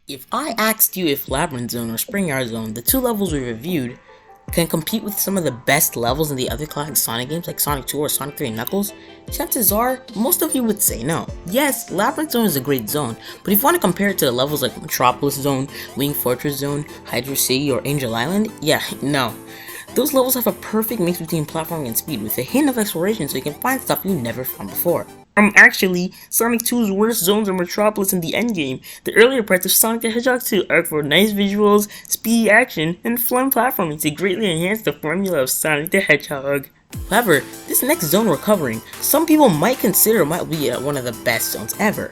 If I asked you if Labyrinth Zone or Spring Yard Zone, the two levels we reviewed, can compete with some of the best levels in the other classic Sonic games like Sonic 2 or Sonic 3 and Knuckles, chances are, most of you would say no. Yes, Labyrinth Zone is a great zone, but if you want to compare it to the levels like Metropolis Zone, Wing Fortress Zone, Hydro City, or Angel Island, yeah, no. Those levels have a perfect mix between platforming and speed, with a hint of exploration so you can find stuff you never found before. Actually, Sonic 2's worst zones are Metropolis and the endgame. The earlier parts of Sonic the Hedgehog 2 are for nice visuals, speedy action, and fun platforming to greatly enhance the formula of Sonic the Hedgehog. However, this next zone we're covering, some people might consider might be one of the best zones ever.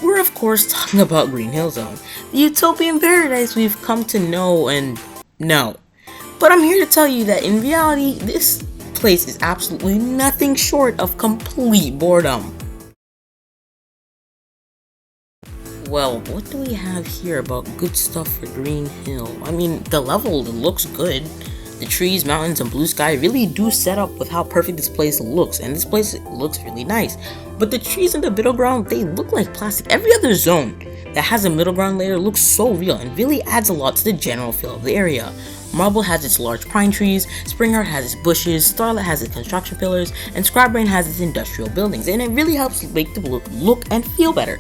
We're of course talking about Green Hill Zone, the utopian paradise we've come to know and know. But I'm here to tell you that in reality, this place is absolutely nothing short of complete boredom. Well, what do we have here about good stuff for Green Hill? I mean, the level looks good. The trees, mountains, and blue sky really do set up with how perfect this place looks, and this place looks really nice. But the trees in the middle ground, they look like plastic. Every other zone that has a middle ground layer looks so real and really adds a lot to the general feel of the area. Marble has its large pine trees, Springyard has its bushes, Starlight has its construction pillars, and Scrapbrain has its industrial buildings, and it really helps make the look and feel better.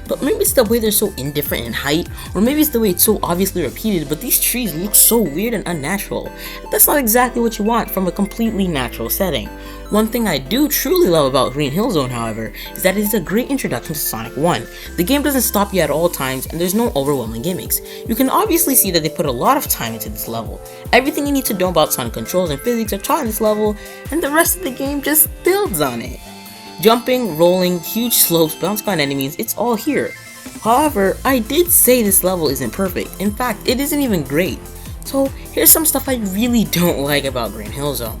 But maybe it's the way they're so indifferent in height, or maybe it's the way it's so obviously repeated, but these trees look so weird and unnatural. That's not exactly what you want from a completely natural setting. One thing I do truly love about Green Hill Zone, however, is that it is a great introduction to Sonic 1. The game doesn't stop you at all times, and there's no overwhelming gimmicks. You can obviously see that they put a lot of time into this level. Everything you need to know about Sonic controls and physics are taught in this level, and the rest of the game just builds on it. Jumping, rolling, huge slopes, bouncing on enemies, it's all here. However, I did say this level isn't perfect. In fact, it isn't even great. So here's some stuff I really don't like about Green Hill Zone.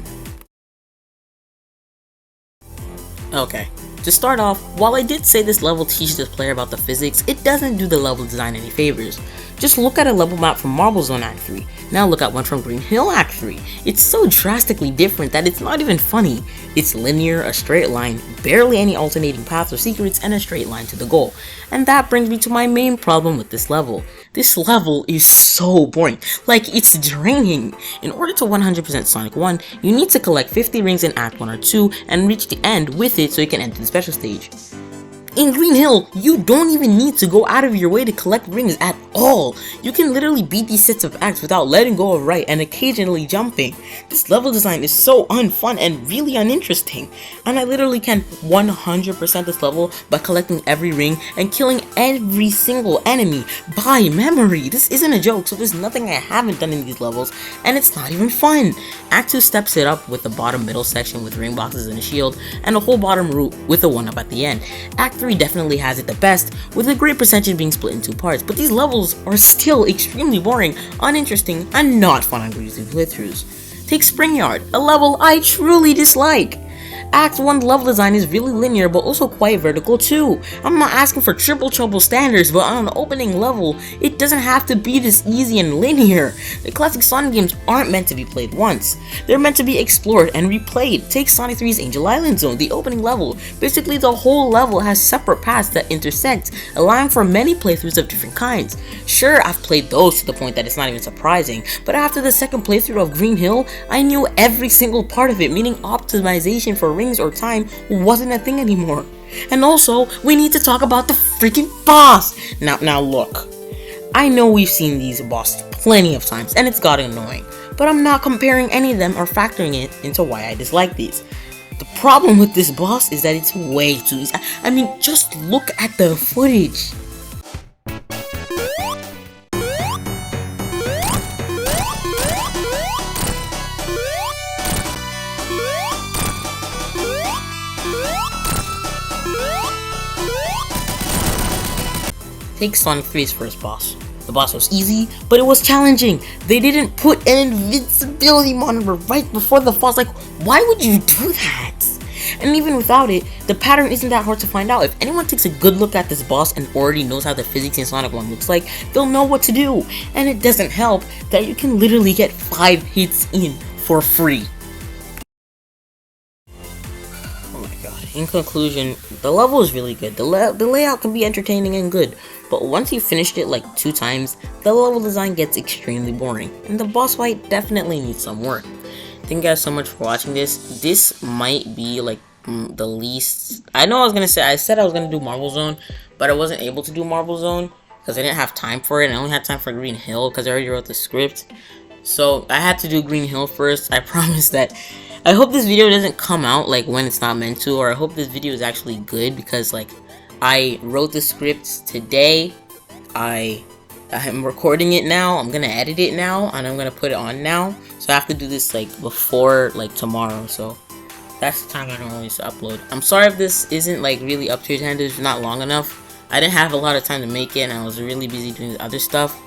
Okay, to start off, while I did say this level teaches the player about the physics, it doesn't do the level design any favors. Just look at a level map from Marble Zone Act 3, now look at one from Green Hill Act 3. It's so drastically different that it's not even funny. It's linear, a straight line, barely any alternating paths or secrets, and a straight line to the goal. And that brings me to my main problem with this level. This level is so boring, like it's draining. In order to 100% Sonic 1, you need to collect 50 rings in Act 1 or 2 and reach the end with it so you can enter the special stage. In Green Hill, you don't even need to go out of your way to collect rings at all. You can literally beat these sets of acts without letting go of right and occasionally jumping. This level design is so unfun and really uninteresting, and I literally can 100% this level by collecting every ring and killing every single enemy by memory. This isn't a joke, so there's nothing I haven't done in these levels, and it's not even fun. Act 2 steps it up with the bottom middle section with ring boxes and a shield, and a whole bottom route with a 1-up at the end. Act 3 definitely has it the best, with a great percentage being split in 2 parts, but these levels are still extremely boring, uninteresting, and not fun on breezy playthroughs. Take Springyard, a level I truly dislike. Act 1 level design is really linear but also quite vertical too. I'm not asking for triple trouble standards, but on an opening level, it doesn't have to be this easy and linear. The classic Sonic games aren't meant to be played once. They're meant to be explored and replayed. Take Sonic 3's Angel Island Zone, the opening level. Basically the whole level has separate paths that intersect, allowing for many playthroughs of different kinds. Sure, I've played those to the point that it's not even surprising, but after the second playthrough of Green Hill, I knew every single part of it, meaning optimization for rings or time wasn't a thing anymore. And also, we need to talk about the freaking boss! Now look, I know we've seen these bosses plenty of times and it's gotten annoying, but I'm not comparing any of them or factoring it into why I dislike these. The problem with this boss is that it's way too easy. I mean, just look at the footage. Take Sonic 3's first boss. The boss was easy, but it was challenging. They didn't put an invincibility monitor right before the boss. Like, why would you do that? And even without it, the pattern isn't that hard to find out. If anyone takes a good look at this boss and already knows how the physics in Sonic 1 looks like, they'll know what to do. And it doesn't help that you can literally get 5 hits in for free. Oh my god, in conclusion, the level is really good. The layout can be entertaining and good, but once you finished it like 2 times, the level design gets extremely boring, and the boss fight definitely needs some work. Thank you guys so much for watching this. This might be like the least. I know I said I was gonna do Marble Zone, but I wasn't able to do Marble Zone because I didn't have time for it. I only had time for Green Hill because I already wrote the script. So I had to do Green Hill first. I promise that. I hope this video doesn't come out like when it's not meant to, or I hope this video is actually good because like I wrote the script today. I'm recording it now. I'm gonna edit it now, and I'm gonna put it on now. So I have to do this like before like tomorrow. So that's the time I normally upload. I'm sorry if this isn't like really up to your standards. It's not long enough. I didn't have a lot of time to make it, and I was really busy doing other stuff.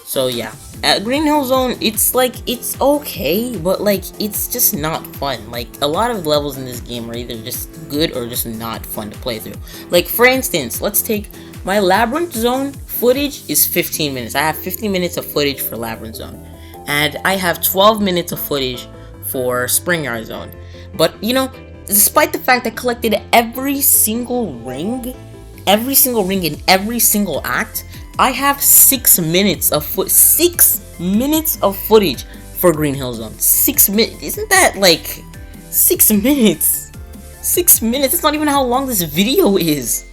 So yeah, at Green Hill Zone, it's like, it's okay, but like, it's just not fun. Like, a lot of levels in this game are either just good or just not fun to play through. Like, for instance, let's take my Labyrinth Zone footage is 15 minutes. I have 15 minutes of footage for Labyrinth Zone. And I have 12 minutes of footage for Spring Yard Zone. But, you know, despite the fact I collected every single ring in every single act, I have 6 minutes of 6 minutes of footage for Green Hill Zone. 6 minutes. Isn't that like 6 minutes? 6 minutes. That's not even how long this video is.